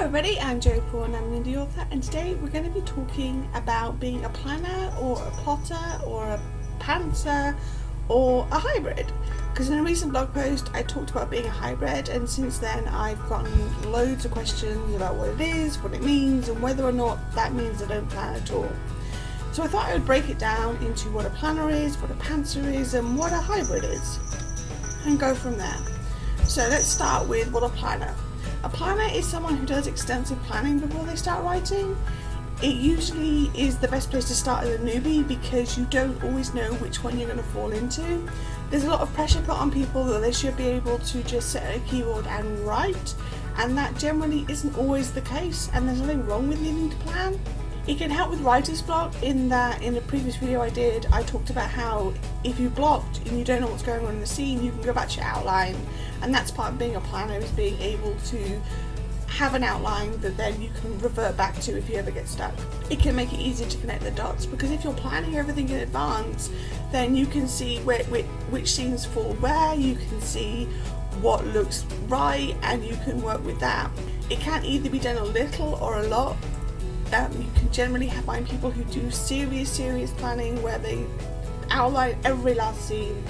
Hi everybody, I'm Jo Paul and I'm an indie author, and today we're going to be talking about being a planner or a plotter or a pantser or a hybrid. Because in a recent blog post I talked about being a hybrid, and since then I've gotten loads of questions about what it is, what it means, and whether or not that means I don't plan at all. So I thought I would break it down into what a planner is, what a pantser is, and what a hybrid is, and go from there. So let's start with what a planner. A planner is someone who does extensive planning before they start writing. It usually is the best place to start as a newbie because you don't always know which one you're going to fall into. There's a lot of pressure put on people that they should be able to just set a keyboard and write, and that generally isn't always the case, and there's nothing wrong with needing to plan. It can help with writer's block in that in a previous video I did, I talked about how if you blocked and you don't know what's going on in the scene, you can go back to your outline, and that's part of being a planner, is being able to have an outline that then you can revert back to if you ever get stuck. It can make it easier to connect the dots, because if you're planning everything in advance, then you can see which scenes fall where, you can see what looks right, and you can work with that. It can either be done a little or a lot. You can generally find people who do serious planning where they outline every last scene,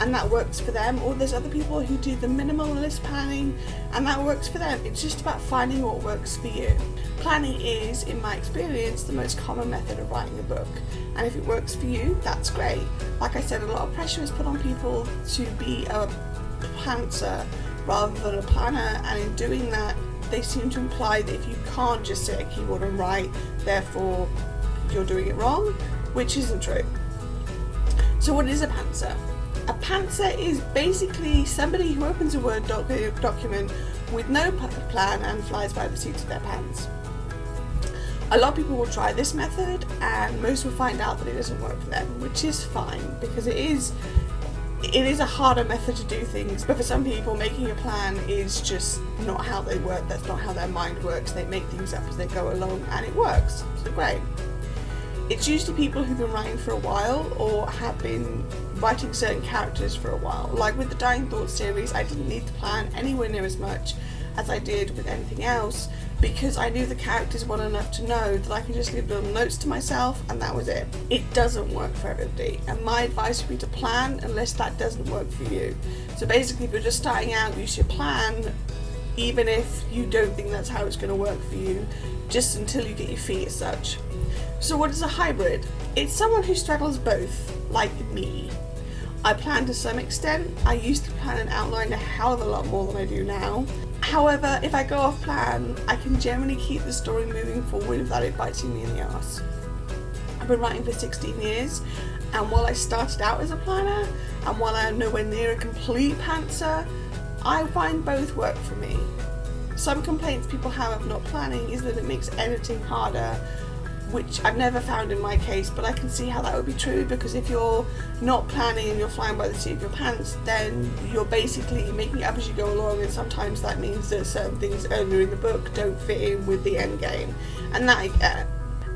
and that works for them, or there's other people who do the minimalist planning and that works for them. It's just about finding what works for you. Planning is, in my experience, the most common method of writing a book, and if it works for you, that's great. Like I said, a lot of pressure is put on people to be a pantser rather than a planner, and in doing that they seem to imply that if you can't just sit at a keyboard and write, therefore you're doing it wrong, which isn't true. So what is a pantser? A pantser is basically somebody who opens a Word document with no plan and flies by the seat of their pants. A lot of people will try this method and most will find out that it doesn't work for them, which is fine, because it is a harder method to do things, but for some people making a plan is just not how they work. That's not how their mind works. They make things up as they go along and it works, so great. It's usually people who've been writing for a while or have been writing certain characters for a while. Like with the Dying Thoughts series, I didn't need to plan anywhere near as much as I did with anything else, because I knew the characters well enough to know that I could just leave little notes to myself and that was it. It doesn't work for everybody, and my advice would be to plan unless that doesn't work for you. So basically, if you're just starting out, you should plan even if you don't think that's how it's going to work for you, just until you get your feet as such. So what is a hybrid? It's someone who straddles both, like me. I plan to some extent. I used to plan and outline a hell of a lot more than I do now. However, if I go off plan, I can generally keep the story moving forward without it biting me in the arse. I've been writing for 16 years, and while I started out as a planner, and while I'm nowhere near a complete pantser, I find both work for me. Some complaints people have of not planning is that it makes editing harder, which I've never found in my case, but I can see how that would be true, because if you're not planning and you're flying by the seat of your pants, then you're basically making it up as you go along, and sometimes that means that certain things earlier in the book don't fit in with the end game, and that I get.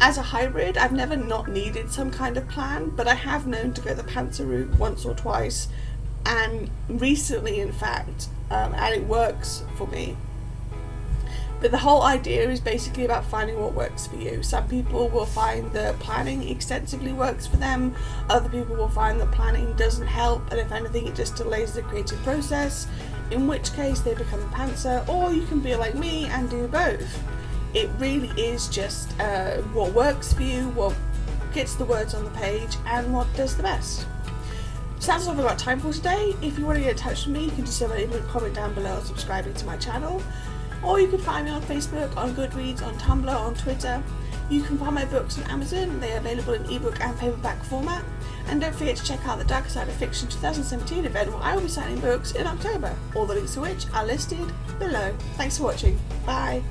As a hybrid, I've never not needed some kind of plan, but I have known to go the pantser route once or twice, and recently in fact, and it works for me. But the whole idea is basically about finding what works for you. Some people will find that planning extensively works for them, other people will find that planning doesn't help, and if anything it just delays the creative process, in which case they become a pantser, or you can be like me and do both. It really is just what works for you, what gets the words on the page, and what does the best. So that's all I've got time for today. If you want to get in touch with me, you can just leave a comment down below or subscribing to my channel. Or you can find me on Facebook, on Goodreads, on Tumblr, on Twitter. You can find my books on Amazon. They are available in ebook and paperback format. And don't forget to check out the Darker Side of Fiction 2017 event where I will be signing books in October, all the links to which are listed below. Thanks for watching. Bye.